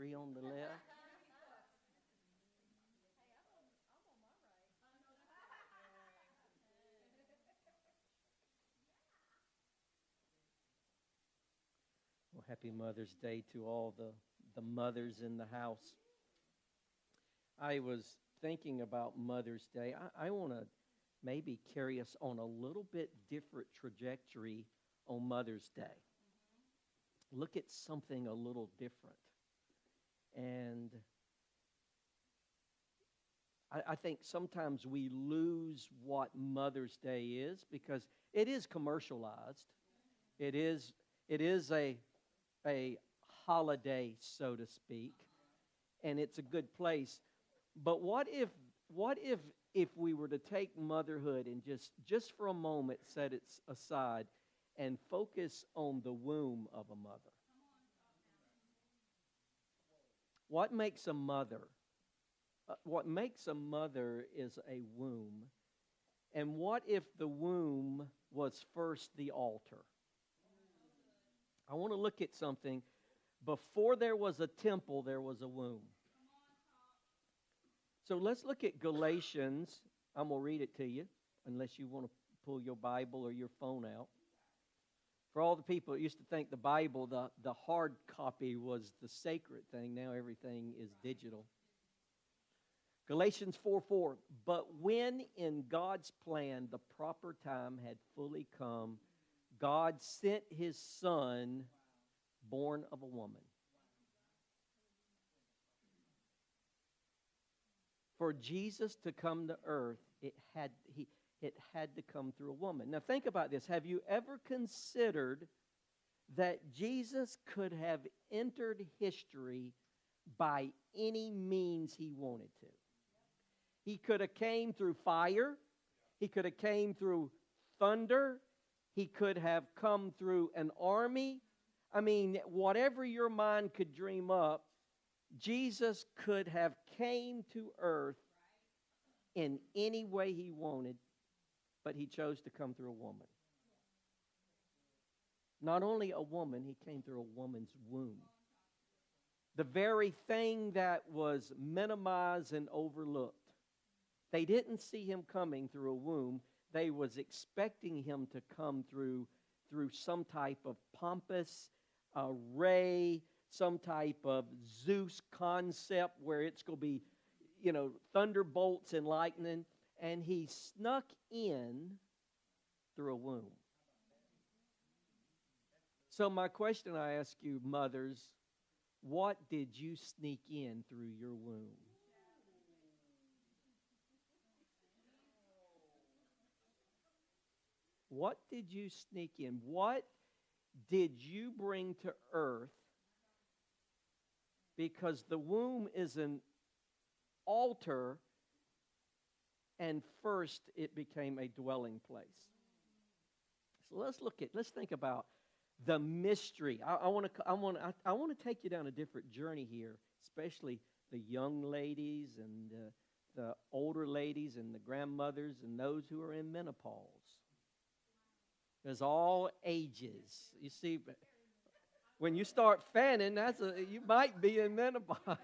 3 on the left. Well, happy Mother's Day to all the mothers in the house. I was thinking about Mother's Day. I want to maybe carry us on a little bit different trajectory on Mother's Day. Look at something a little different. And I think sometimes we lose what Mother's Day is because it is commercialized. It is a holiday, so to speak, and it's a good place. But what if we were to take motherhood and just for a moment set it aside and focus on the womb of a mother? What makes a mother? What makes a mother is a womb. And what if the womb was first the altar? I want to look at something. Before there was a temple, there was a womb. So let's look at Galatians. I'm going to read it to you, unless you want to pull your Bible or your phone out. For all the people that used to think the Bible, the hard copy was the sacred thing, now everything is digital. Galatians 4:4, but when in God's plan the proper time had fully come, God sent His Son, born of a woman. For Jesus to come to earth, it had to come through a woman. Now think about this. Have you ever considered that Jesus could have entered history by any means He wanted to? He could have came through fire. He could have came through thunder. He could have come through an army. I mean, whatever your mind could dream up, Jesus could have came to earth in any way He wanted, but He chose to come through a woman. Not only a woman, He came through a woman's womb. The very thing that was minimized and overlooked. They didn't see Him coming through a womb. They was expecting Him to come through some type of pompous ray, some type of Zeus concept where it's going to be, thunderbolts and lightning. And He snuck in through a womb. So my question I ask you, mothers, what did you sneak in through your womb? What did you sneak in? What did you bring to earth? Because the womb is an altar, and first it became a dwelling place. So let's think about the mystery. I want to take you down a different journey here, especially the young ladies and the older ladies and the grandmothers and those who are in menopause. There's all ages. You see, when you start fanning, you might be in menopause.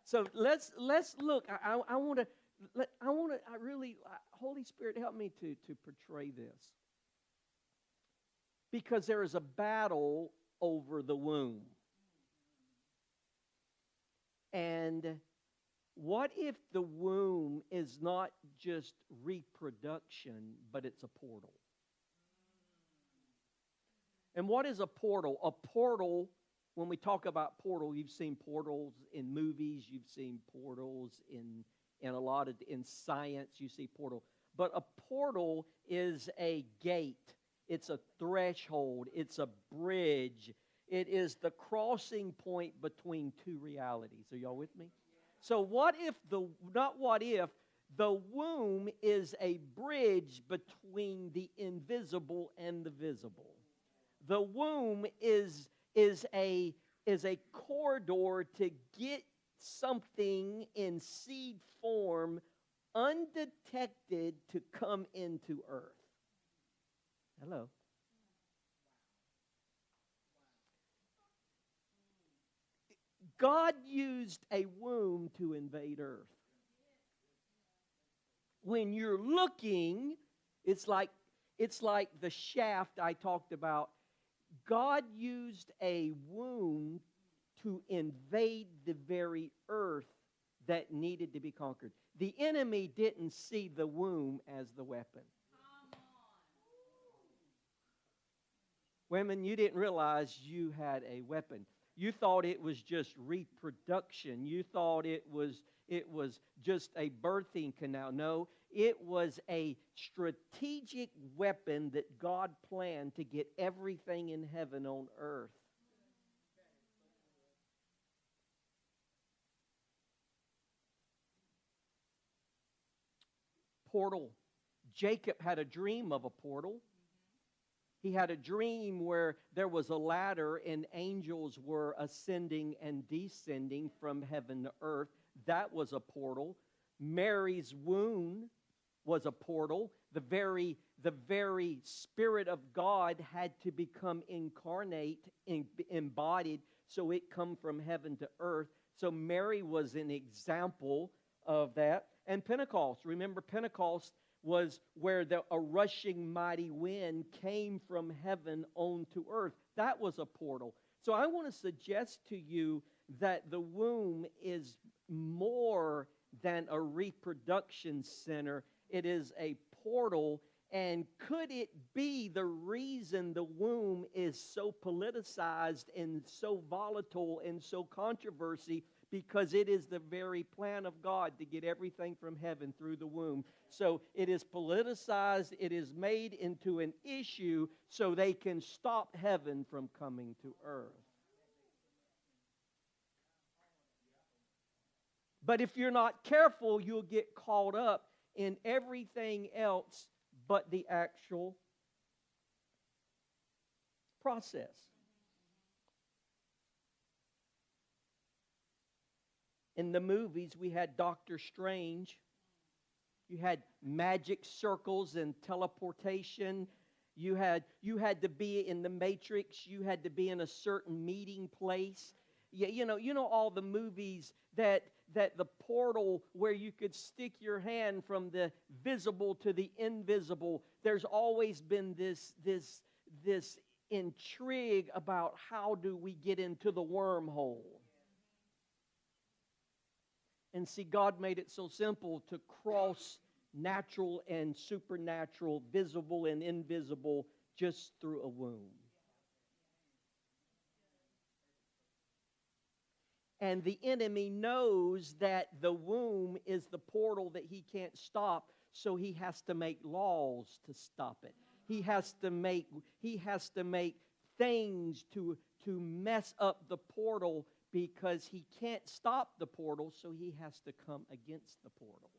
So let's look. I want to. Holy Spirit, help me to portray this. Because there is a battle over the womb. And what if the womb is not just reproduction, but it's a portal? And what is a portal? A portal, when we talk about portal, you've seen portals in movies, you've seen portals in science, you see portal. But a portal is a gate. It's a threshold. It's a bridge. It is the crossing point between two realities. Are y'all with me? So the womb is a bridge between the invisible and the visible. The womb is a corridor to get something in seed form undetected to come into earth. Hello. God used a womb to invade earth. When you're looking, it's like the shaft I talked about. God used a womb to invade the very earth that needed to be conquered. The enemy didn't see the womb as the weapon. Women, you didn't realize you had a weapon. You thought it was just reproduction. You thought it was just a birthing canal. No, it was a strategic weapon that God planned to get everything in heaven on earth. Portal. Jacob had a dream of a portal. He had a dream where there was a ladder and angels were ascending and descending from heaven to earth. That was a portal. Mary's womb was a portal. The very Spirit of God had to become incarnate, embodied, so it come from heaven to earth. So Mary was an example of that. And Pentecost. Remember, Pentecost was where a rushing mighty wind came from heaven onto earth. That was a portal. So I want to suggest to you that the womb is more than a reproduction center. It is a portal. And could it be the reason the womb is so politicized and so volatile and so controversy? Because it is the very plan of God to get everything from heaven through the womb. So it is politicized, it is made into an issue so they can stop heaven from coming to earth. But if you're not careful, you'll get caught up in everything else but the actual process. In the movies, we had Doctor Strange. You had magic circles and teleportation. You had to be in the Matrix. You had to be in a certain meeting place. Yeah, you know all the movies that the portal where you could stick your hand from the visible to the invisible. There's always been this intrigue about how do we get into the wormhole. And see, God made it so simple to cross natural and supernatural, visible and invisible, just through a womb. And the enemy knows that the womb is the portal that he can't stop, so he has to make laws to stop it. He has to make things to mess up the portal, because he can't stop the portal, so he has to come against the portal.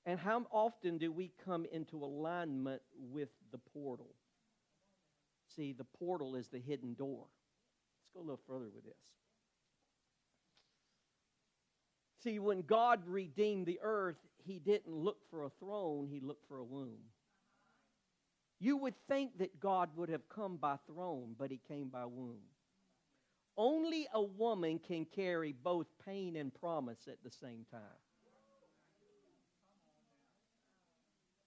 And how often do we come into alignment with the portal? See, the portal is the hidden door. Let's go a little further with this. See, when God redeemed the earth, he didn't look for a throne, he looked for a womb. You would think that God would have come by throne, but he came by womb. Only a woman can carry both pain and promise at the same time.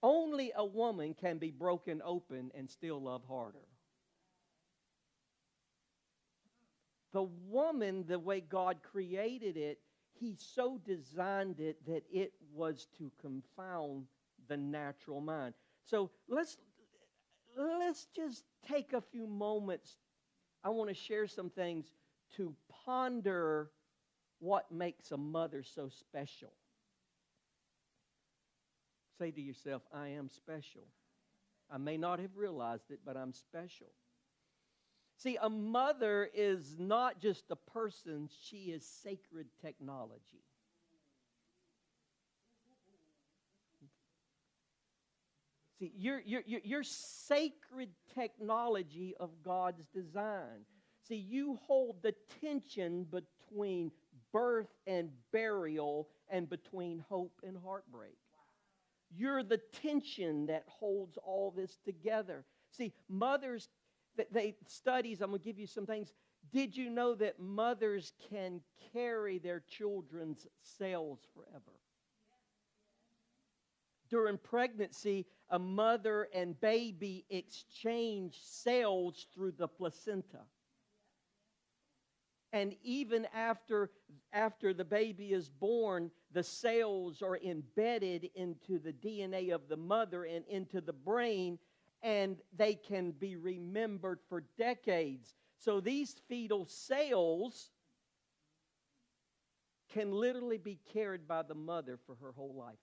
Only a woman can be broken open and still love harder. The woman, the way God created it, he so designed it that it was to confound the natural mind. So let's just take a few moments. I want to share some things to ponder what makes a mother so special. Say to yourself, I am special. I may not have realized it, but I'm special. See, a mother is not just a person, she is sacred technology. See, you're sacred technology of God's design. See, you hold the tension between birth and burial and between hope and heartbreak. You're the tension that holds all this together. See, mothers, Studies, I'm going to give you some things. Did you know that mothers can carry their children's cells forever? During pregnancy, a mother and baby exchange cells through the placenta. And even after the baby is born, the cells are embedded into the DNA of the mother and into the brain, and they can be remembered for decades. So these fetal cells can literally be carried by the mother for her whole lifetime.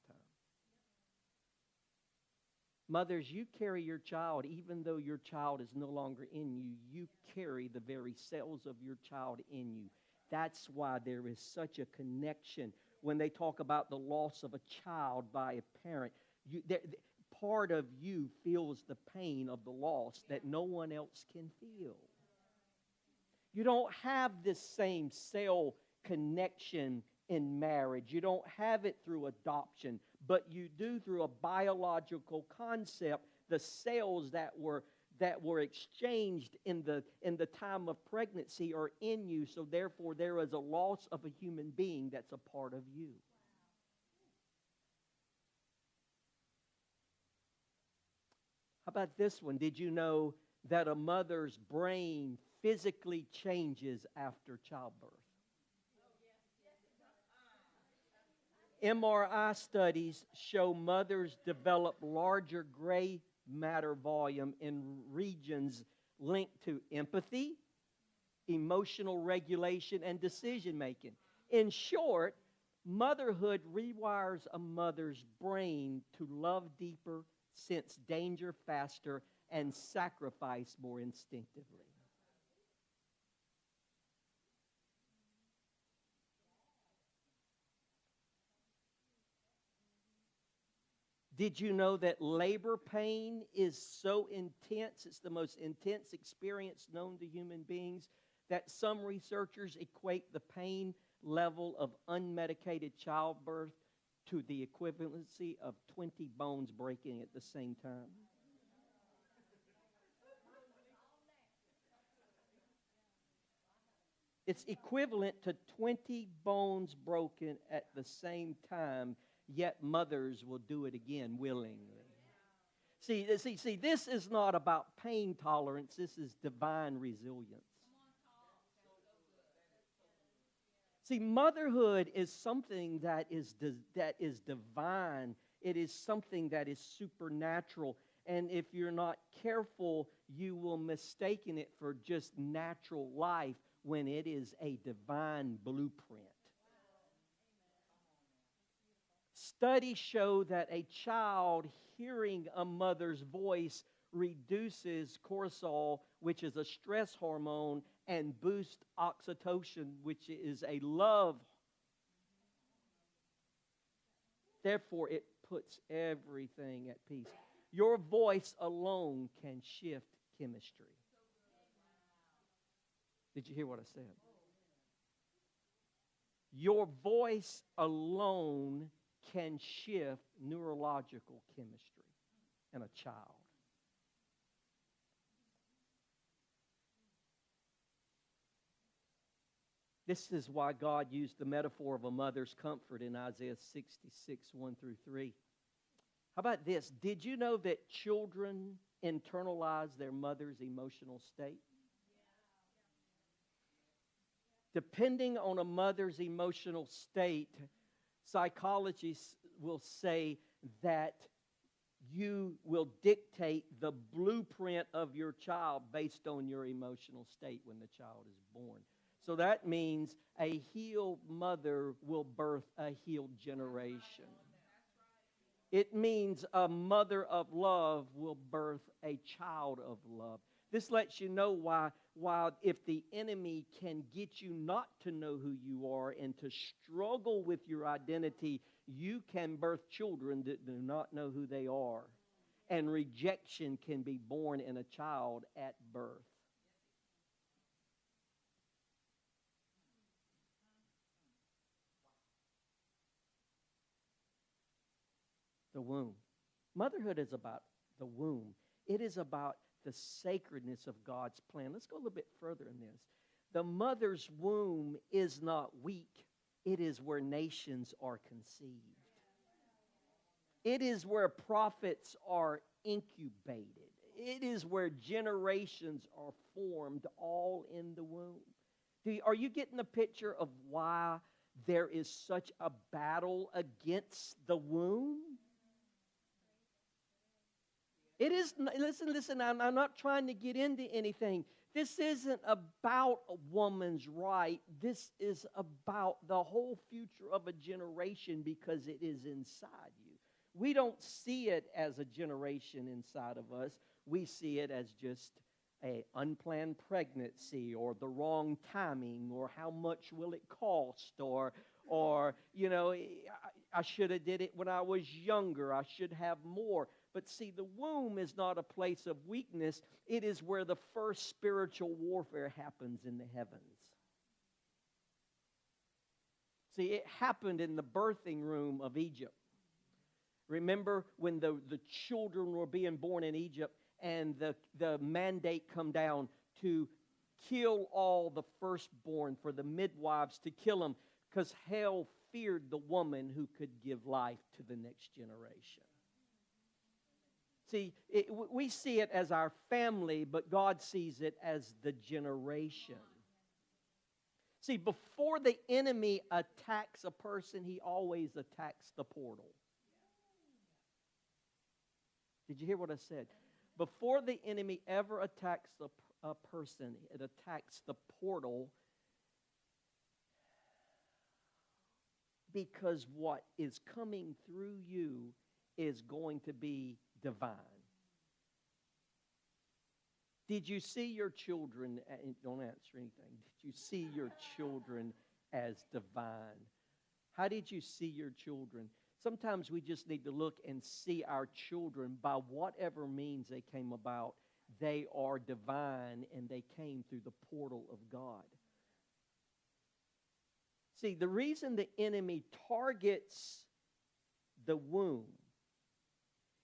Mothers, you carry your child, even though your child is no longer in you, you carry the very cells of your child in you. That's why there is such a connection. When they talk about the loss of a child by a parent, part of you feels the pain of the loss that no one else can feel. You don't have this same cell connection in marriage. You don't have it through adoption, but you do through a biological concept. The cells that were exchanged in the time of pregnancy are in you, so therefore there is a loss of a human being that's a part of you. How about this one? Did you know that a mother's brain physically changes after childbirth? MRI studies show mothers develop larger gray matter volume in regions linked to empathy, emotional regulation, and decision making. In short, motherhood rewires a mother's brain to love deeper, sense danger faster, and sacrifice more instinctively. Did you know that labor pain is so intense, it's the most intense experience known to human beings, that some researchers equate the pain level of unmedicated childbirth to the equivalency of 20 bones breaking at the same time? It's equivalent to 20 bones broken at the same time, yet mothers will do it again willingly. See, this is not about pain tolerance. This is divine resilience. See, motherhood is something that is divine. It is something that is supernatural. And if you're not careful, you will mistake it for just natural life when it is a divine blueprint. Studies show that a child hearing a mother's voice reduces cortisol, which is a stress hormone, and boosts oxytocin, which is a love. Therefore, it puts everything at peace. Your voice alone can shift chemistry. Did you hear what I said? Your voice alone can shift neurological chemistry in a child. This is why God used the metaphor of a mother's comfort in Isaiah 66, 1 through 3. How about this? Did you know that children internalize their mother's emotional state? Depending on a mother's emotional state, psychologists will say that you will dictate the blueprint of your child based on your emotional state when the child is born. So that means a healed mother will birth a healed generation. It means a mother of love will birth a child of love. This lets you know why if the enemy can get you not to know who you are and to struggle with your identity, you can birth children that do not know who they are. And rejection can be born in a child at birth. The womb. Motherhood is about the womb. It is about the sacredness of God's plan. Let's go a little bit further in this. The mother's womb is not weak. It is where nations are conceived. It is where prophets are incubated. It is where generations are formed all in the womb. Are you getting the picture of why there is such a battle against the womb? It is, listen, I'm not trying to get into anything. This isn't about a woman's right. This is about the whole future of a generation because it is inside you. We don't see it as a generation inside of us. We see it as just an unplanned pregnancy or the wrong timing or how much will it cost or you know, I should have did it when I was younger. I should have more. But see, the womb is not a place of weakness. It is where the first spiritual warfare happens in the heavens. See, it happened in the birthing room of Egypt. Remember when the children were being born in Egypt and the mandate come down to kill all the firstborn, for the midwives to kill them, because hell feared the woman who could give life to the next generation. See, we see it as our family, but God sees it as the generation. See, before the enemy attacks a person, he always attacks the portal. Did you hear what I said? Before the enemy ever attacks a person, it attacks the portal, because what is coming through you is going to be divine. Did you see your children, don't answer anything, did you see your children as divine? How did you see your children? Sometimes we just need to look and see our children by whatever means they came about. They are divine and they came through the portal of God. See, the reason the enemy targets the womb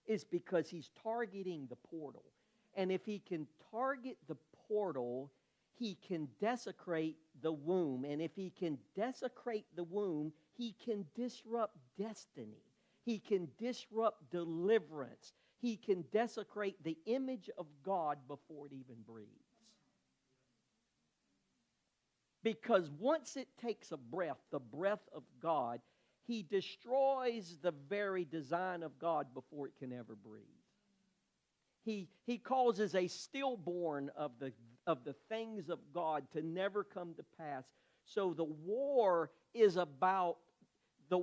is because he's targeting the portal. And if he can target the portal, he can desecrate the womb. And if he can desecrate the womb, he can disrupt destiny. He can disrupt deliverance. He can desecrate the image of God before it even breathes. Because once it takes a breath, the breath of God, he destroys the very design of God before it can ever breathe. He causes a stillborn of the things of God to never come to pass. So the war is about the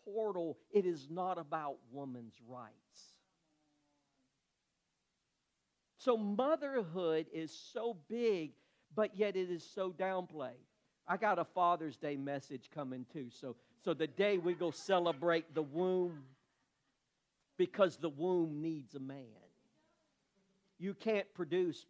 portal. It is not about woman's rights. So motherhood is so big, but yet it is so downplayed. I got a Father's Day message coming too. So the day we go celebrate the womb, because the womb needs a man. You can't produce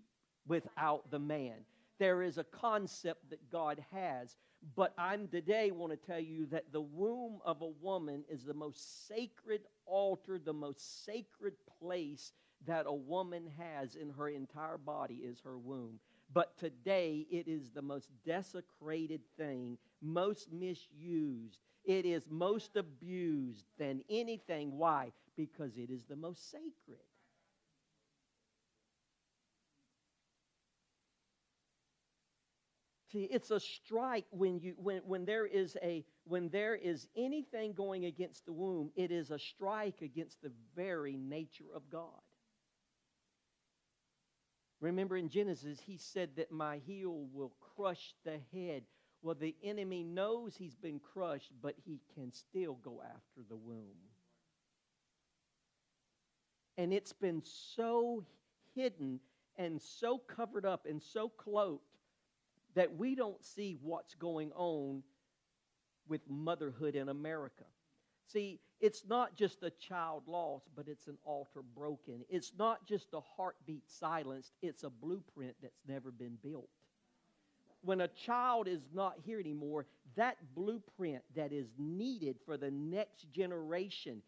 without the man. There is a concept that God has, but I'm today want to tell you that the womb of a woman is the most sacred altar, the most sacred place that a woman has in her entire body is her womb. But today it is the most desecrated thing, most misused. It is most abused than anything. Why? Because it is the most sacred. See, it's a strike when there is anything going against the womb. It is a strike against the very nature of God. Remember in Genesis, he said that my heel will crush the head. Well, the enemy knows he's been crushed, but he can still go after the womb. And it's been so hidden and so covered up and so cloaked that we don't see what's going on with motherhood in America. See, it's not just a child lost, but it's an altar broken. It's not just a heartbeat silenced. It's a blueprint that's never been built. When a child is not here anymore, that blueprint that is needed for the next generation,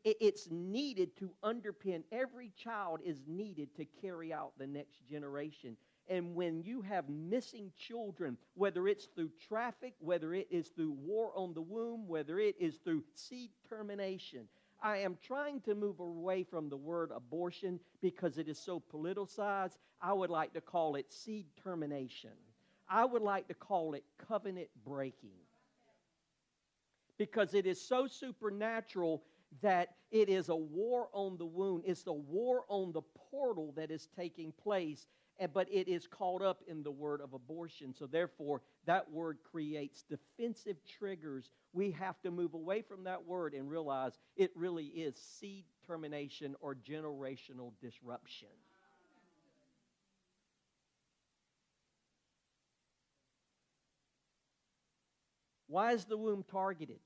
It's needed to underpin. Every child is needed to carry out the next generation. And when you have missing children, whether it's through traffic, whether it is through war on the womb, whether it is through seed termination, I am trying to move away from the word abortion because it is so politicized. I would like to call it seed termination. I would like to call it covenant breaking. Because it is so supernatural that it is a war on the womb. It's the war on the portal that is taking place, but it is caught up in the word of abortion. So therefore, that word creates defensive triggers. We have to move away from that word and realize it really is seed termination or generational disruption. Why is the womb targeted?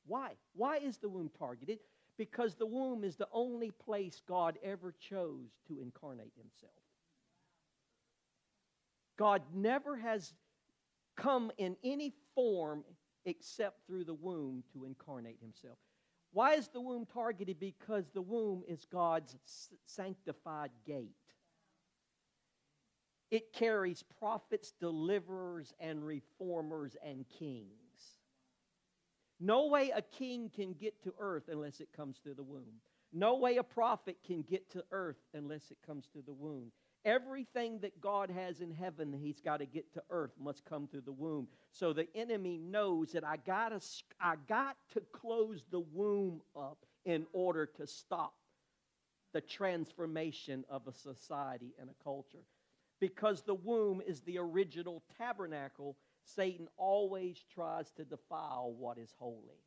Why? Why is the womb targeted? Because the womb is the only place God ever chose to incarnate himself. God never has come in any form except through the womb to incarnate himself. Why is the womb targeted? Because the womb is God's sanctified gate. It carries prophets, deliverers, and reformers and kings. No way a king can get to earth unless it comes through the womb. No way a prophet can get to earth unless it comes through the womb. Everything that God has in heaven, he's got to get to earth, must come through the womb. So the enemy knows that I got to close the womb up in order to stop the transformation of a society and a culture. Because the womb is the original tabernacle, Satan always tries to defile what is holy.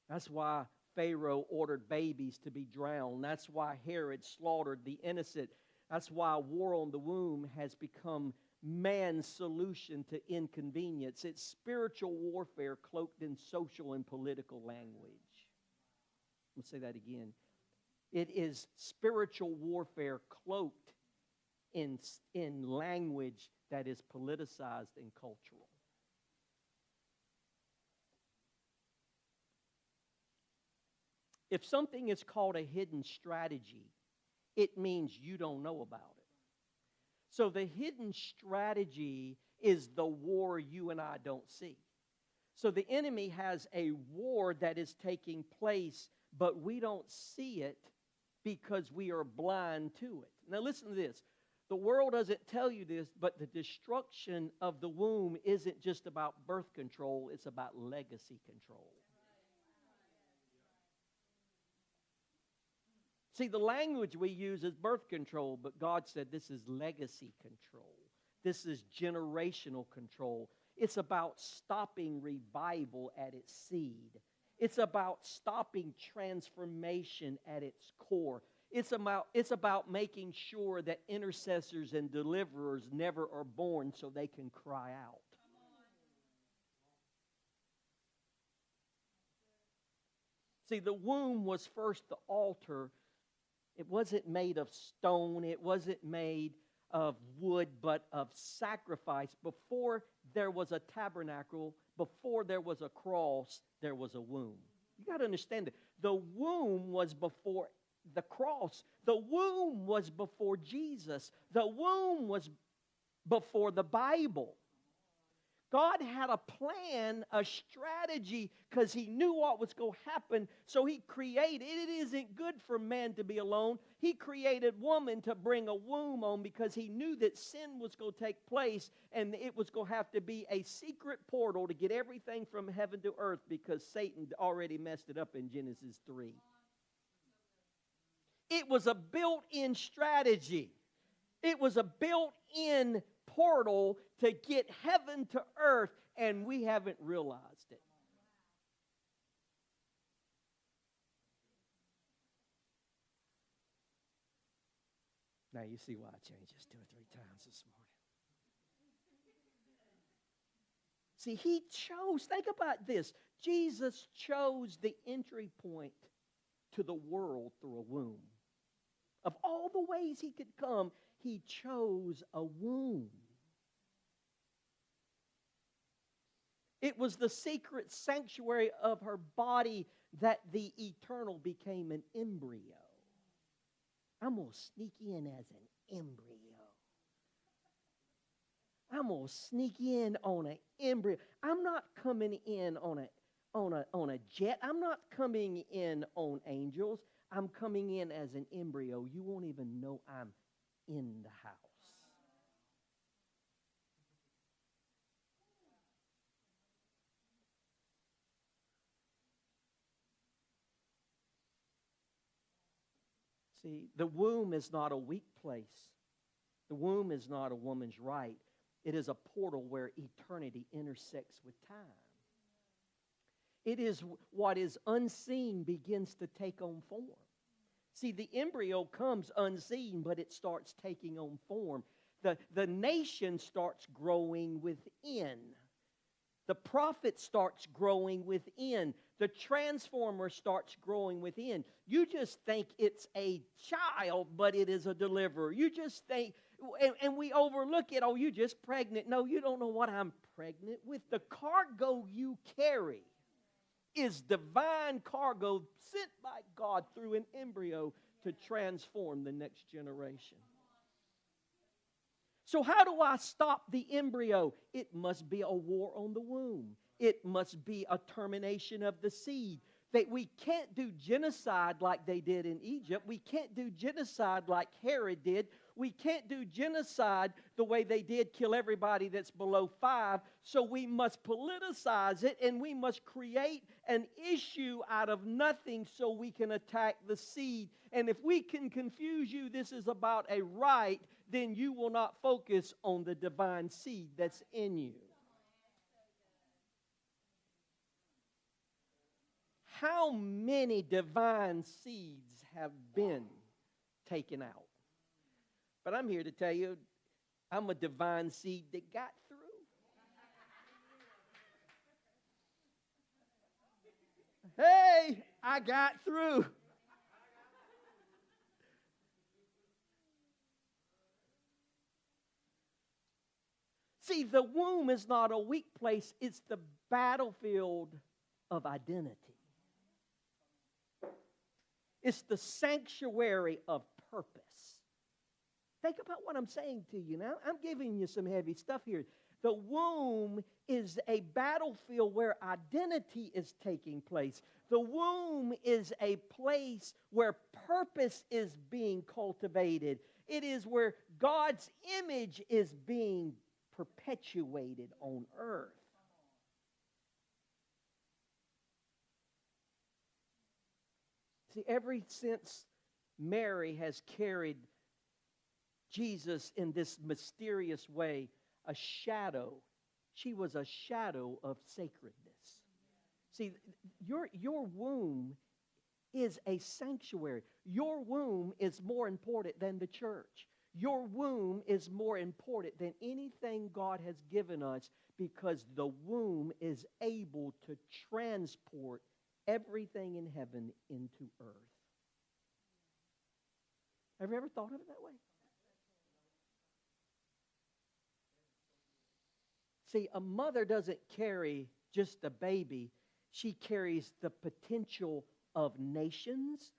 That's why Pharaoh ordered babies to be drowned. That's why Herod slaughtered the innocent. That's why war on the womb has become man's solution to inconvenience. It's spiritual warfare cloaked in social and political language. Let's say that again. It is spiritual warfare cloaked in language that is politicized and cultural. If something is called a hidden strategy, it means you don't know about it. So the hidden strategy is the war you and I don't see. So the enemy has a war that is taking place, but we don't see it because we are blind to it. Now listen to this. The world doesn't tell you this, but the destruction of the womb isn't just about birth control, it's about legacy control. See, the language we use is birth control, but God said this is legacy control. This is generational control. It's about stopping revival at its seed. It's about stopping transformation at its core. It's about making sure that intercessors and deliverers never are born so they can cry out. See, the womb was first the altar. It wasn't made of stone. It wasn't made of wood, but of sacrifice. Before there was a tabernacle, before there was a cross, there was a womb. You got to understand that. The womb was before the cross. The womb was before Jesus. The womb was before the Bible. God had a plan, a strategy, because he knew what was going to happen. So he created, it isn't good for man to be alone. He created woman to bring a womb on because he knew that sin was going to take place and it was going to have to be a secret portal to get everything from heaven to earth because Satan already messed it up in Genesis 3. It was a built-in strategy. It was a built-in portal to get heaven to earth, and we haven't realized it. Now you see why I changed this 2 or 3 times this morning. See, he chose, think about this. Jesus chose the entry point to the world through a womb. Of all the ways he could come, he chose a womb. It was the secret sanctuary of her body that the eternal became an embryo. I'm going to sneak in as an embryo. I'm going to sneak in on an embryo. I'm not coming in on a jet. I'm not coming in on angels. I'm coming in as an embryo. You won't even know I'm in the house. See, the womb is not a weak place. The womb is not a woman's right. It is a portal where eternity intersects with time. It is what is unseen begins to take on form. See, the embryo comes unseen, but it starts taking on form. The nation starts growing within. The prophet starts growing within. The transformer starts growing within. You just think it's a child, but it is a deliverer. You just think, and we overlook it. Oh, you're just pregnant. No, you don't know what I'm pregnant with. The cargo you carry is divine cargo sent by God through an embryo to transform the next generation. So how do I stop the embryo? It must be a war on the womb. It must be a termination of the seed. That we can't do genocide like they did in Egypt. We can't do genocide like Herod did. We can't do genocide the way they did, kill everybody that's below 5. So we must politicize it, and we must create an issue out of nothing so we can attack the seed. And if we can confuse you, this is about a right, then you will not focus on the divine seed that's in you. How many divine seeds have been taken out? But I'm here to tell you, I'm a divine seed that got through. Hey, I got through. See, the womb is not a weak place. It's the battlefield of identity. It's the sanctuary of purpose. Think about what I'm saying to you now. I'm giving you some heavy stuff here. The womb is a battlefield where identity is taking place. The womb is a place where purpose is being cultivated. It is where God's image is being perpetuated on earth. See, ever since Mary has carried Jesus in this mysterious way, a shadow, she was a shadow of sacredness. See, your womb is a sanctuary. Your womb is more important than the church. Your womb is more important than anything God has given us, because the womb is able to transport everything in heaven into earth. Have you ever thought of it that way? See, a mother doesn't carry just a baby. She carries the potential of nations,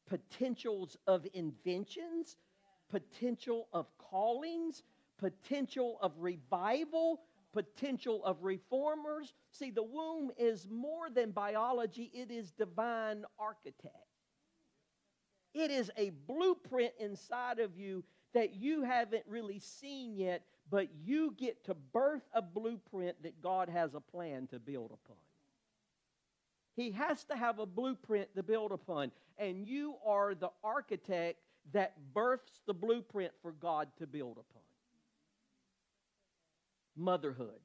potentials of inventions, potential of callings, potential of revival, potential of reformers. See, the womb is more than biology. It is divine architect. It is a blueprint inside of you that you haven't really seen yet, but you get to birth a blueprint that God has a plan to build upon. He has to have a blueprint to build upon, and you are the architect that births the blueprint for God to build upon. Motherhood.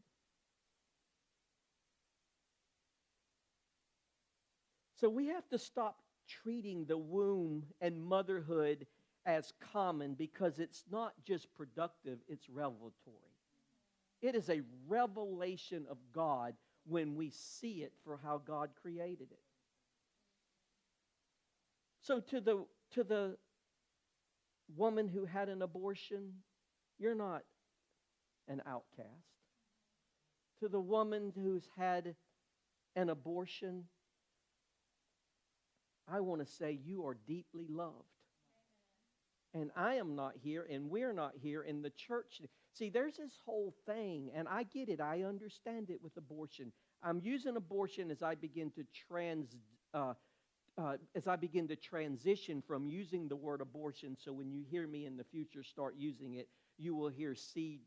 So we have to stop treating the womb and motherhood as common, because it's not just productive, it's revelatory. It is a revelation of God when we see it for how God created it. So to the woman who had an abortion, you're not an outcast. to the woman who's had an abortion, I want to say you are deeply loved. And I am not here, and we're not here in the church. See, there's this whole thing, and I get it. I understand it with abortion. I'm using abortion as I begin to transition from using the word abortion. So when you hear me in the future start using it, you will hear seed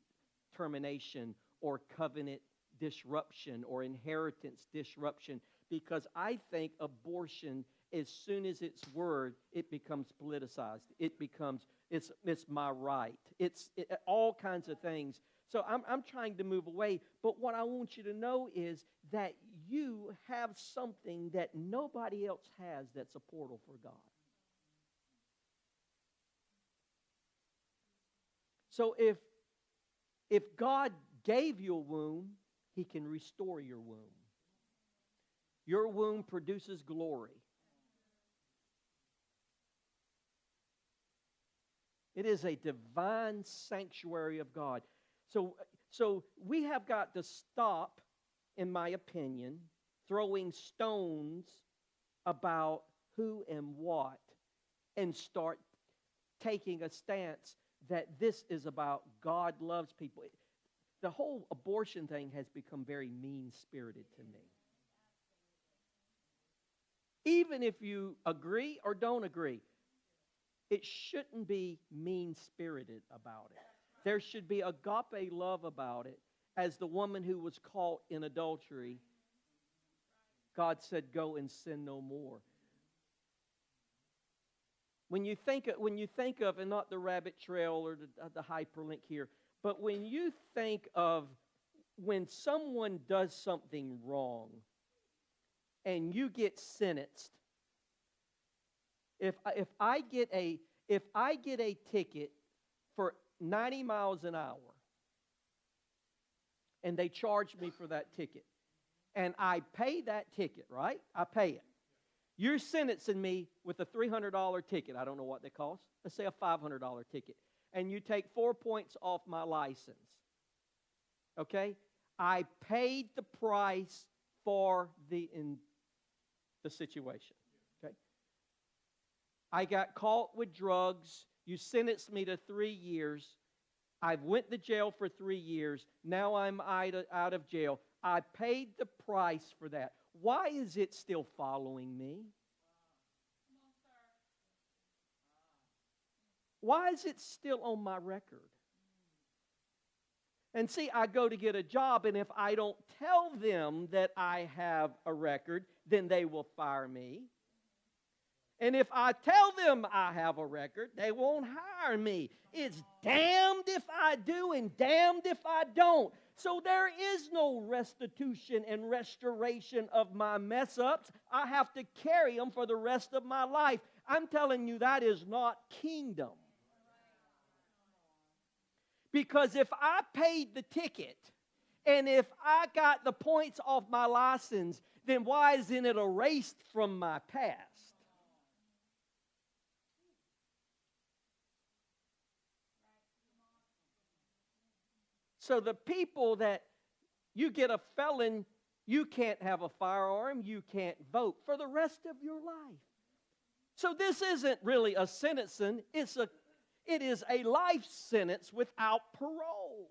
termination or covenant disruption or inheritance disruption, because I think abortion, as soon as it's word, it becomes politicized. It becomes, it's my right. It's all kinds of things. So I'm trying to move away. But what I want you to know is that you have something that nobody else has that's a portal for God. So if God gave you a womb, He can restore your womb. Your womb produces glory. It is a divine sanctuary of God. So we have got to stop, in my opinion, throwing stones about who and what and start taking a stance that this is about God loves people. The whole abortion thing has become very mean-spirited to me. Even if you agree or don't agree, it shouldn't be mean-spirited about it. There should be agape love about it. As the woman who was caught in adultery, God said, go and sin no more. When you think of, and not the rabbit trail or the hyperlink here, but when you think of when someone does something wrong and you get sentenced, if I get a ticket for 90 miles an hour and they charge me for that ticket and I pay that ticket, right? I pay it. You're sentencing me with a $300 ticket. I don't know what they cost. Let's say a $500 ticket. And you take 4 points off my license. Okay? I paid the price for the situation. Okay? I got caught with drugs. You sentenced me to 3 years. I went to jail for 3 years. Now I'm out of jail. I paid the price for that. Why is it still following me? Why is it still on my record? And see, I go to get a job, and if I don't tell them that I have a record, then they will fire me. And if I tell them I have a record, they won't hire me. It's damned if I do and damned if I don't. So there is no restitution and restoration of my mess-ups. I have to carry them for the rest of my life. I'm telling you, that is not kingdom. Because if I paid the ticket and if I got the points off my license, then why isn't it erased from my past? So the people that you get a felon, you can't have a firearm, you can't vote for the rest of your life. So this isn't really a sentencing, it is a life sentence without parole.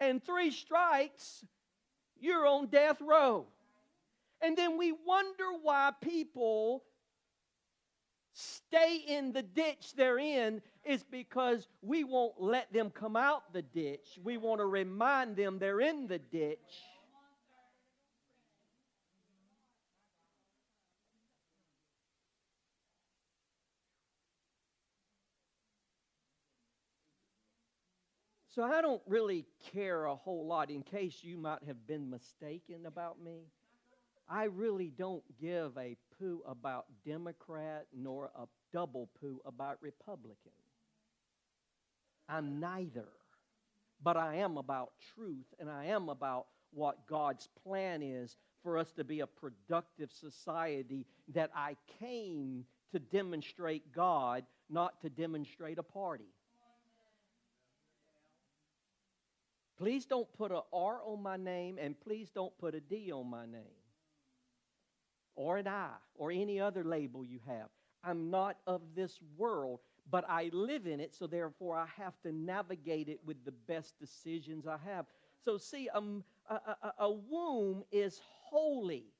And 3 strikes, you're on death row. And then we wonder why people stay in the ditch they're in, is because we won't let them come out the ditch. We want to remind them they're in the ditch. So I don't really care a whole lot, in case you might have been mistaken about me. I really don't give a poo about Democrat nor a double poo about Republican. I'm neither. But I am about truth, and I am about what God's plan is for us to be a productive society, that I came to demonstrate God, not to demonstrate a party. Please don't put a R on my name, and please don't put a D on my name. Or an I, or any other label you have. I'm not of this world, but I live in it, so therefore I have to navigate it with the best decisions I have. So see, a womb is holy.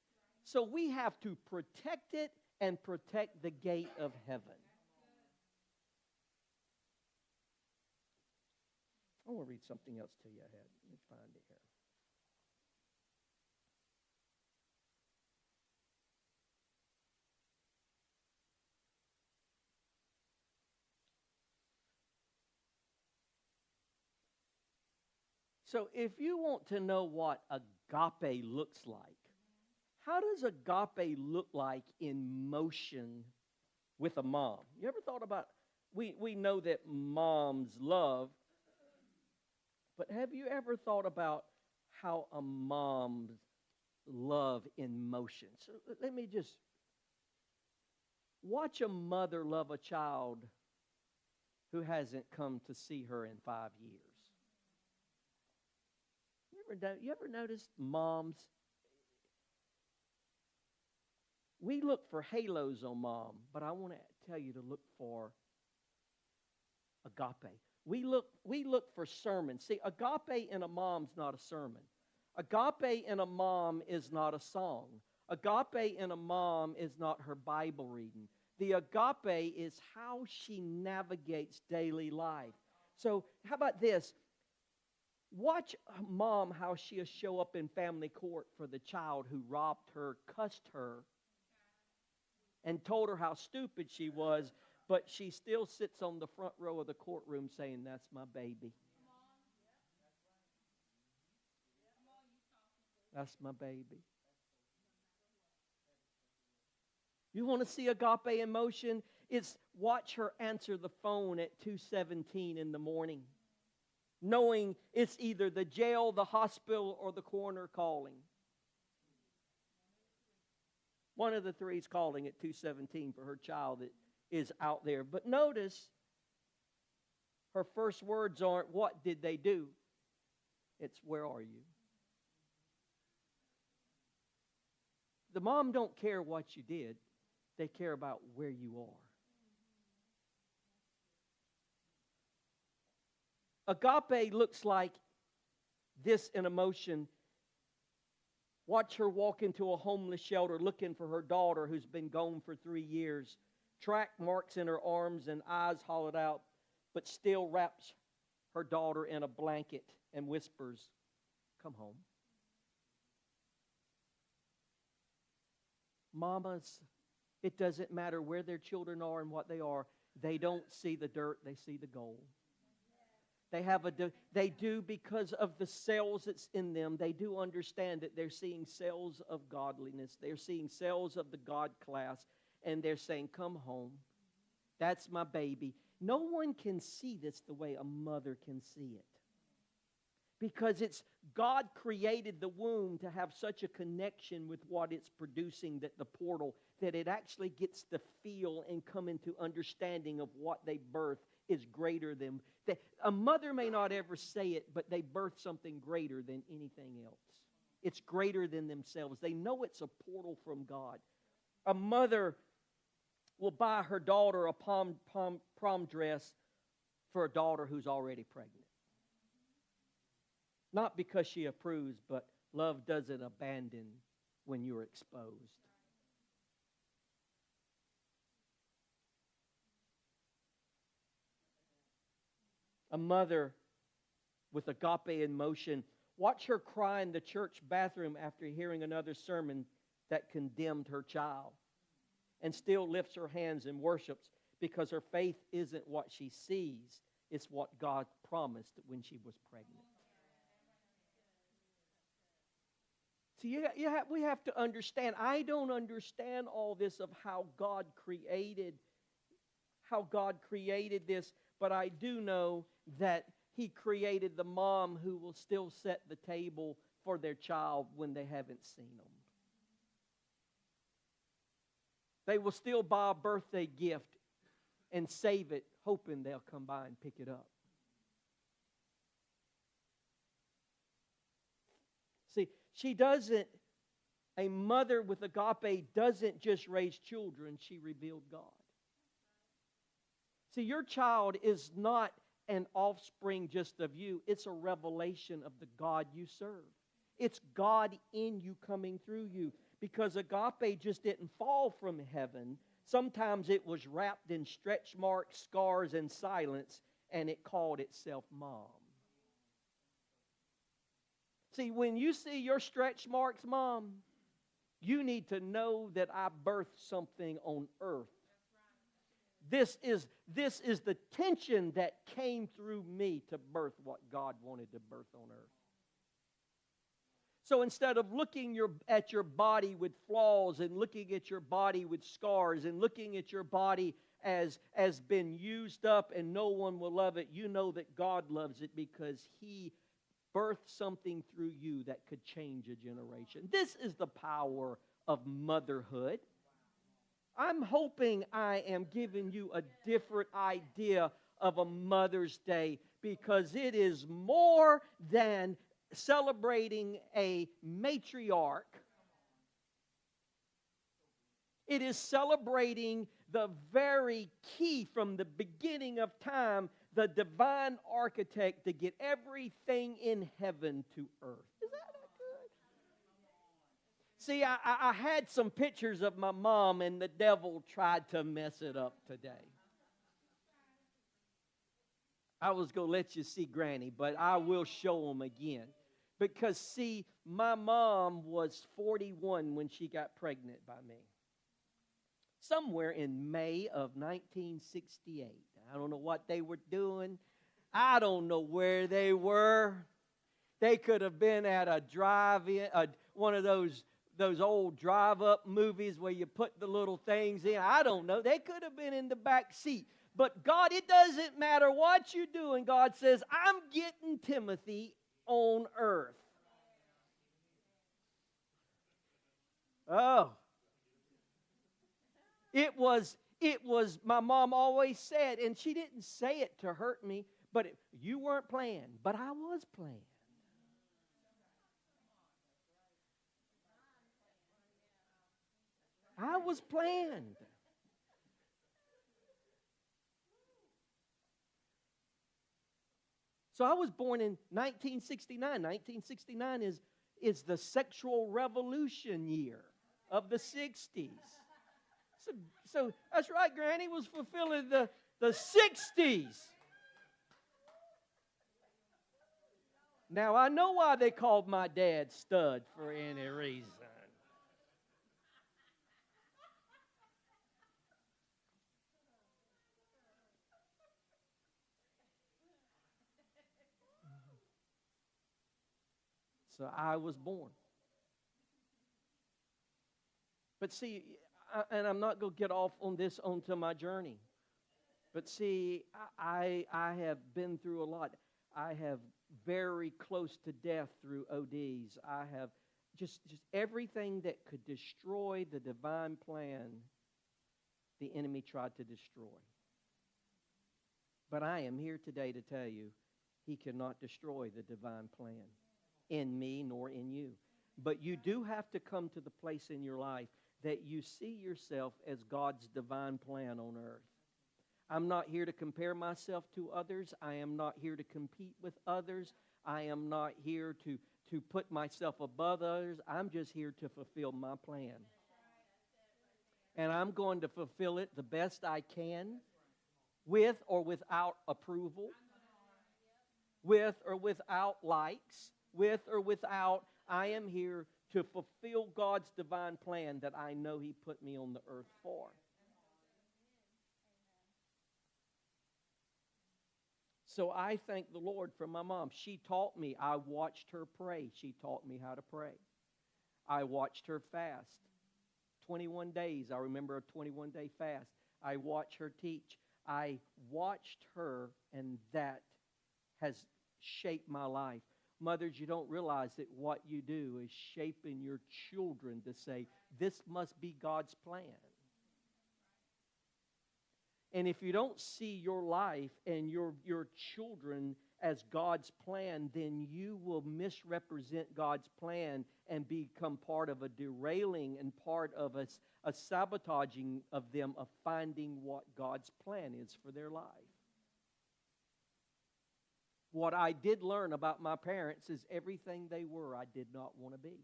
So we have to protect it and protect the gate of heaven. I want to read something else to you I had. Let me find it here. So if you want to know what agape looks like, how does agape look like in motion with a mom? You ever thought about, we know that moms love, but have you ever thought about how a mom's love in motion? So let me just watch a mother love a child who hasn't come to see her in 5 years. You ever notice moms? We look for halos on mom, but I want to tell you to look for agape. We look for sermons. See, agape in a mom's not a sermon. Agape in a mom is not a song. Agape in a mom is not her Bible reading. The agape is how she navigates daily life. So how about this? Watch mom how she'll show up in family court for the child who robbed her, cussed her, and told her how stupid she was, but she still sits on the front row of the courtroom saying, "That's my baby. That's my baby." You want to see agape in motion? It's watch her answer the phone at 2:17 in the morning, knowing it's either the jail, the hospital, or the coroner calling. One of the three is calling at 2:17 for her child that is out there. But notice, her first words aren't, "What did they do?" It's, "Where are you?" The mom don't care what you did. They care about where you are. Agape looks like this in emotion. Watch her walk into a homeless shelter looking for her daughter who's been gone for 3 years. Track marks in her arms and eyes hollowed out, but still wraps her daughter in a blanket and whispers, "Come home." Mamas, it doesn't matter where their children are and what they are. They don't see the dirt, they see the gold. They do because of the cells that's in them. They do understand that they're seeing cells of godliness. They're seeing cells of the God class. And they're saying, "Come home. That's my baby." No one can see this the way a mother can see it. Because it's God created the womb to have such a connection with what it's producing, that the portal, that it actually gets to feel and come into understanding of what they birth is greater than. A mother may not ever say it, but they birth something greater than anything else. It's greater than themselves. They know it's a portal from God. A mother will buy her daughter a prom dress for a daughter who's already pregnant. Not because she approves, but love doesn't abandon when you're exposed. A mother with agape in motion. Watch her cry in the church bathroom after hearing another sermon that condemned her child, and still lifts her hands and worships, because her faith isn't what she sees, it's what God promised when she was pregnant. See, we have to understand. I don't understand all this of how God created this, but I do know that He created the mom who will still set the table for their child when they haven't seen them. They will still buy a birthday gift and save it, hoping they'll come by and pick it up. She doesn't, a mother with agape doesn't just raise children, she revealed God. See, your child is not an offspring just of you. It's a revelation of the God you serve. It's God in you coming through you. Because agape just didn't fall from heaven. Sometimes it was wrapped in stretch marks, scars, and silence, and it called itself mom. See, when you see your stretch marks, Mom, you need to know that I birthed something on earth. This is the tension that came through me to birth what God wanted to birth on earth. So instead of looking at your body with flaws and looking at your body with scars and looking at your body as been used up and no one will love it, you know that God loves it because He birthed something through you that could change a generation. This is the power of motherhood. I'm hoping I am giving you a different idea of a Mother's Day because it is more than celebrating a matriarch. It is celebrating the very key from the beginning of time, the divine architect to get everything in heaven to earth. Is that not good? See, I had some pictures of my mom and the devil tried to mess it up today. I was going to let you see Granny, but I will show them again. Because, see, my mom was 41 when she got pregnant by me. Somewhere in May of 1968. I don't know what they were doing. I don't know where they were. They could have been at a drive-in, one of those old drive-up movies where you put the little things in. I don't know. They could have been in the back seat. But God, it doesn't matter what you're doing. God says, I'm getting Timothy on earth. Oh. It was, my mom always said, and she didn't say it to hurt me, but you weren't playing, but I was playing. I was planned. So I was born in 1969. 1969 is the sexual revolution year of the 60s. So that's right, Granny was fulfilling the 60s. Now I know why they called my dad stud for any reason. So I was born. But see, and I'm not going to get off on this onto my journey. But see, I have been through a lot. I have very close to death through ODs. I have just everything that could destroy the divine plan, the enemy tried to destroy. But I am here today to tell you, he cannot destroy the divine plan in me nor in you. But you do have to come to the place in your life that you see yourself as God's divine plan on earth. I'm not here to compare myself to others. I am not here to compete with others. I am not here to put myself above others. I'm just here to fulfill my plan. And I'm going to fulfill it the best I can, with or without approval, with or without likes, with or without. I am here to fulfill God's divine plan that I know He put me on the earth for. So I thank the Lord for my mom. She taught me. I watched her pray. She taught me how to pray. I watched her fast. 21 days. I remember a 21-day fast. I watched her teach. I watched her, and that has shaped my life. Mothers, you don't realize that what you do is shaping your children to say, this must be God's plan. And if you don't see your life and your children as God's plan, then you will misrepresent God's plan and become part of a derailing and part of a sabotaging of them of finding what God's plan is for their life. What I did learn about my parents is everything they were, I did not want to be.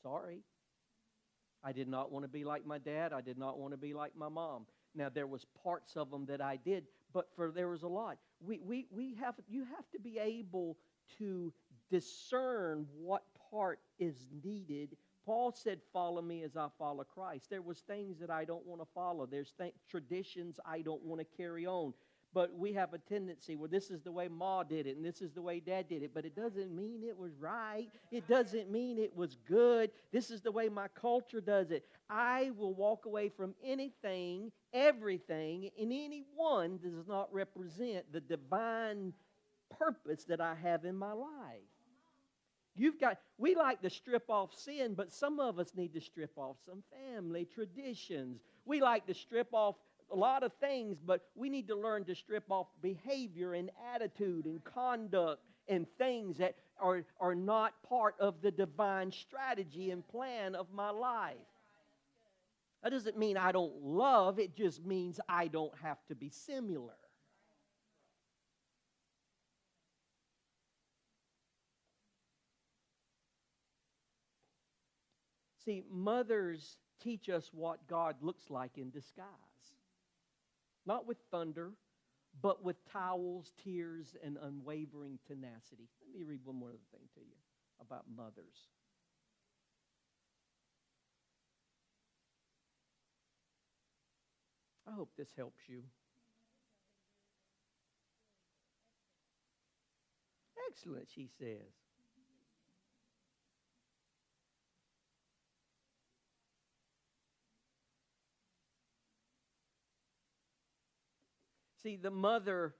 Sorry. I did not want to be like my dad. I did not want to be like my mom. Now, there was parts of them that I did, but there was a lot. You have to be able to discern what part is needed. Paul said, follow me as I follow Christ. There was things that I don't want to follow. There's traditions I don't want to carry on. But we have a tendency, well, this is the way Ma did it, and this is the way Dad did it. But it doesn't mean it was right. It doesn't mean it was good. This is the way my culture does it. I will walk away from anything, everything, and anyone that does not represent the divine purpose that I have in my life. We like to strip off sin, but some of us need to strip off some family traditions. We like to strip off a lot of things, but we need to learn to strip off behavior and attitude and conduct and things that are not part of the divine strategy and plan of my life. That doesn't mean I don't love, it just means I don't have to be similar. See, mothers teach us what God looks like in disguise. Not with thunder, but with towels, tears, and unwavering tenacity. Let me read one more other thing to you about mothers. I hope this helps you. Excellent, she says. See, the mother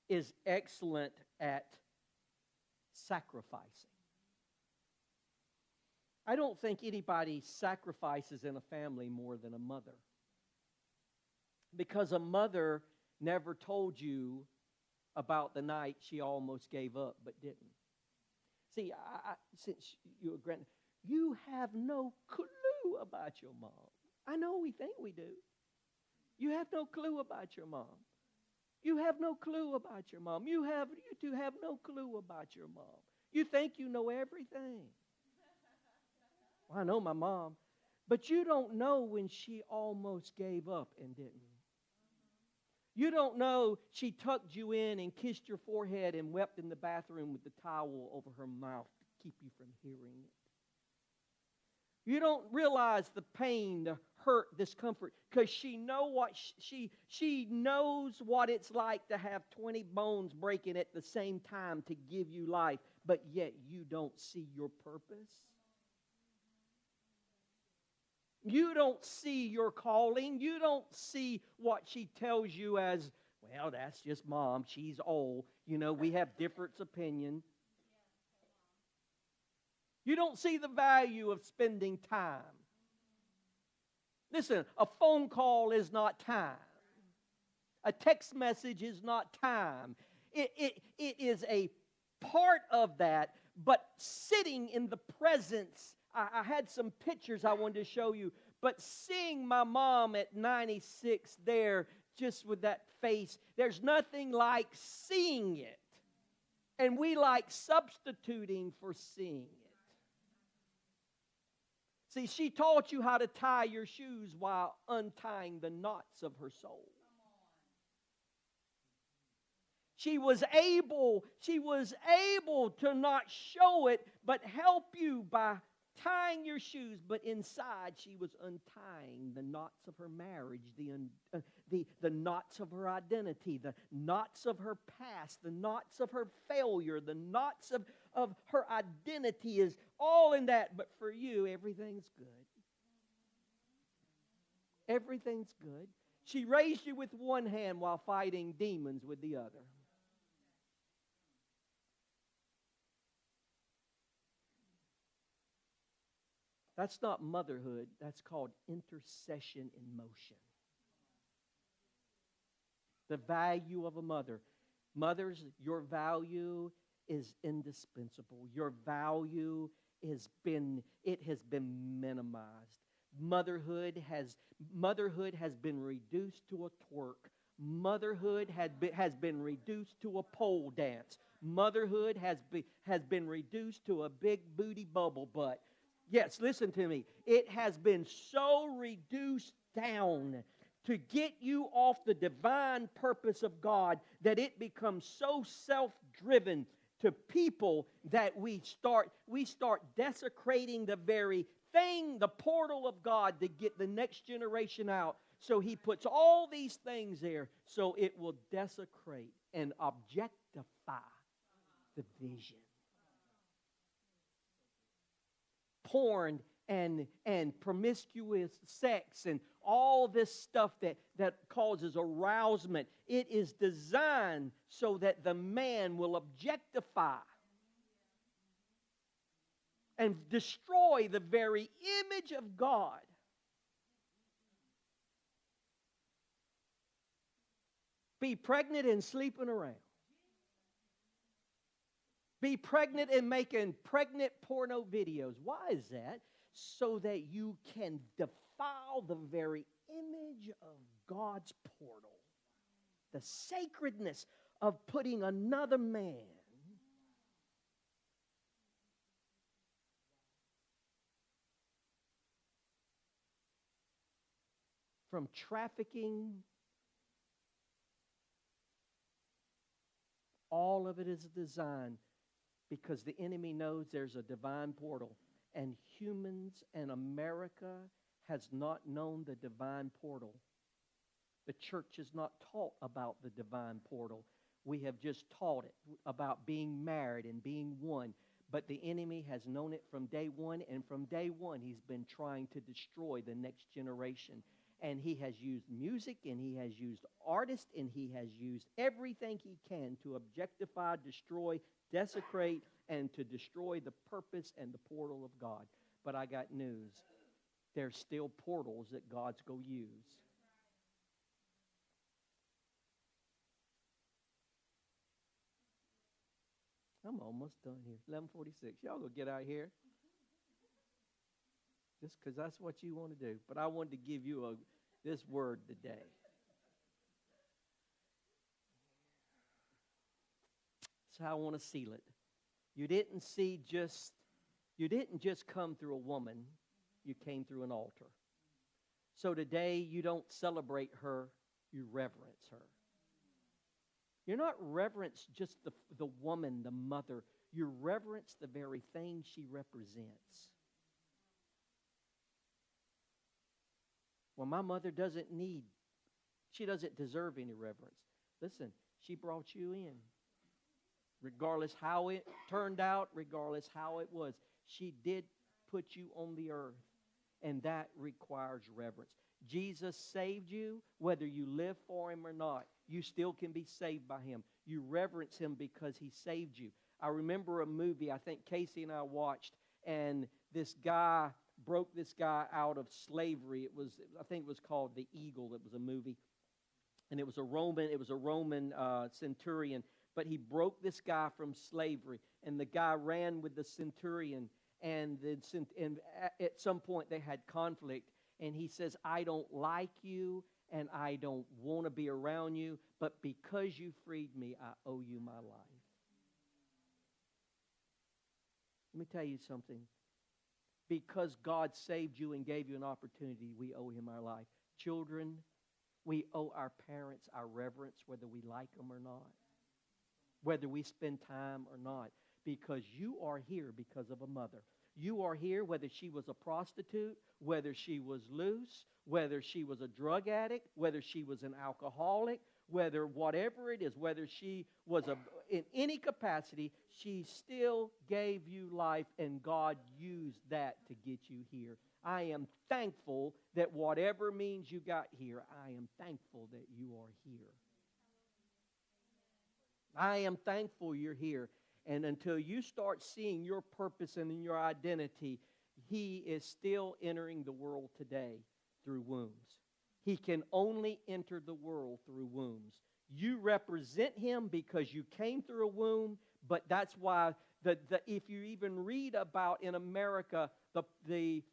is excellent at sacrificing. I don't think anybody sacrifices in a family more than a mother. Because a mother never told you about the night she almost gave up but didn't. See, since you're a grand, you have no clue about your mom. I know we think we do. You have no clue about your mom. You have no clue about your mom. You two have no clue about your mom. You think you know everything. Well, I know my mom. But you don't know when she almost gave up and didn't. You don't know she tucked you in and kissed your forehead and wept in the bathroom with the towel over her mouth to keep you from hearing it. You don't realize the pain, the hurt, discomfort, because she knows what it's like to have 20 bones breaking at the same time to give you life, but yet you don't see your purpose. You don't see your calling. You don't see what she tells you as, well, that's just mom. She's old. We have different opinion. You don't see the value of spending time. Listen, a phone call is not time. A text message is not time. It is a part of that, but sitting in the presence. I had some pictures I wanted to show you, but seeing my mom at 96 there, just with that face, there's nothing like seeing it. And we like substituting for seeing it. See, she taught you how to tie your shoes while untying the knots of her soul. She was able to not show it, but help you by tying your shoes, but inside she was untying the knots of her marriage, the knots of her identity, the knots of her past, the knots of her failure, the knots of her identity is all in that. But for you, everything's good. Everything's good. She raised you with one hand while fighting demons with the other. That's not motherhood. That's called intercession in motion. The value of a mother. Mothers, your value is indispensable. Your value has been minimized. Motherhood has been reduced to a twerk. Motherhood has been reduced to a pole dance. Motherhood has been reduced to a big booty bubble butt. Yes, listen to me. It has been so reduced down to get you off the divine purpose of God that it becomes so self-driven to people that we start desecrating the very thing, the portal of God, to get the next generation out. So He puts all these things there so it will desecrate and objectify the vision. Porn and promiscuous sex and all this stuff that causes arousement. It is designed so that the man will objectify and destroy the very image of God. Be pregnant and sleeping around. Be pregnant and making pregnant porno videos. Why is that? So that you can defile the very image of God's portal. The sacredness of putting another man from trafficking. All of it is designed because the enemy knows there's a divine portal. And humans and America has not known the divine portal. The church has not taught about the divine portal. We have just taught it about being married and being one. But the enemy has known it from day one, and from day one he's been trying to destroy the next generation. And he has used music, and he has used artists, and he has used everything he can to objectify, destroy, desecrate, and to destroy the purpose and the portal of God. But I got news. There's still portals that God's going to use. I'm almost done here. 11:46. Y'all go get out here. Just because that's what you want to do. But I wanted to give you this word today. That's how I want to seal it. You didn't just come through a woman. You came through an altar. So today you don't celebrate her. You reverence her. You're not reverence just the woman, the mother. You reverence the very thing she represents. Well, my mother doesn't deserve any reverence. Listen, she brought you in. Regardless how it turned out, regardless how it was, she did put you on the earth, and that requires reverence. Jesus saved you, whether you live for Him or not. You still can be saved by Him. You reverence Him because He saved you. I remember a movie I think Casey and I watched, and this guy broke this guy out of slavery. I think it was called The Eagle. It was a movie, and it was a Roman centurion. But he broke this guy from slavery, and the guy ran with the centurion, and at some point they had conflict, and he says, I don't like you, and I don't want to be around you, but because you freed me, I owe you my life. Let me tell you something. Because God saved you and gave you an opportunity, we owe Him our life. Children, we owe our parents our reverence, whether we like them or not. Whether we spend time or not, because you are here because of a mother. You are here whether she was a prostitute, whether she was loose, whether she was a drug addict, whether she was an alcoholic, whether whatever it is, whether she was in any capacity, she still gave you life, and God used that to get you here. I am thankful that whatever means you got here, I am thankful that you are here. I am thankful you're here. And until you start seeing your purpose and your identity, He is still entering the world today through wombs. He can only enter the world through wombs. You represent Him because you came through a womb, but that's why if you even read about in America, the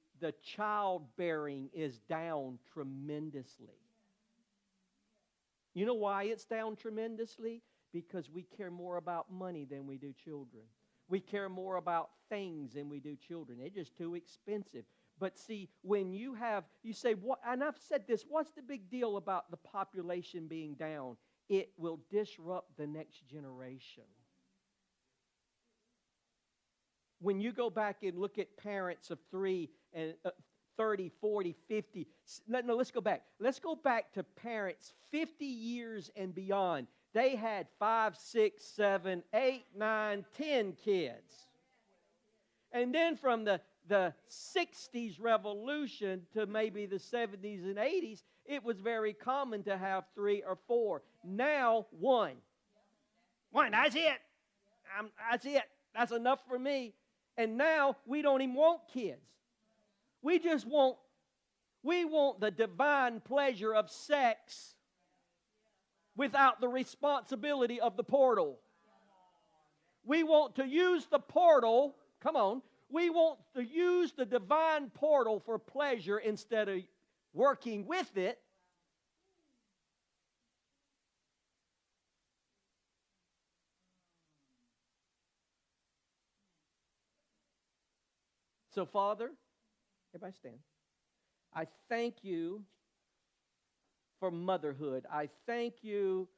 childbearing is down tremendously. You know why it's down tremendously? Because we care more about money than we do children. We care more about things than we do children. They're just too expensive. But see, when you say, what? And I've said this, what's the big deal about the population being down? It will disrupt the next generation. When you go back and look at parents of 3 and 30, 40, 50. No, let's go back. Let's go back to parents 50 years and beyond. They had 5, 6, 7, 8, 9, 10 kids. And then from the 60s revolution to maybe the 70s and 80s, it was very common to have 3 or 4. Now, 1. That's it. That's it. That's enough for me. And now we don't even want kids. We want the divine pleasure of sex without the responsibility of the portal. We want to use the portal, come on, we want to use the divine portal for pleasure instead of working with it. So, Father, everybody stand. I thank you for motherhood. I thank you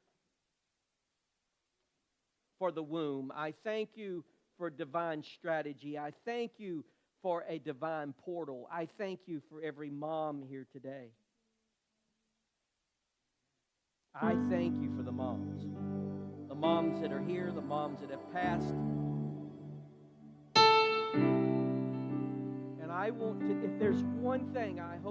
for the womb. I thank you for divine strategy. I thank you for a divine portal. I thank you for every mom here today. I thank you for the moms that are here, the moms that have passed. And I want to, if there's one thing I hope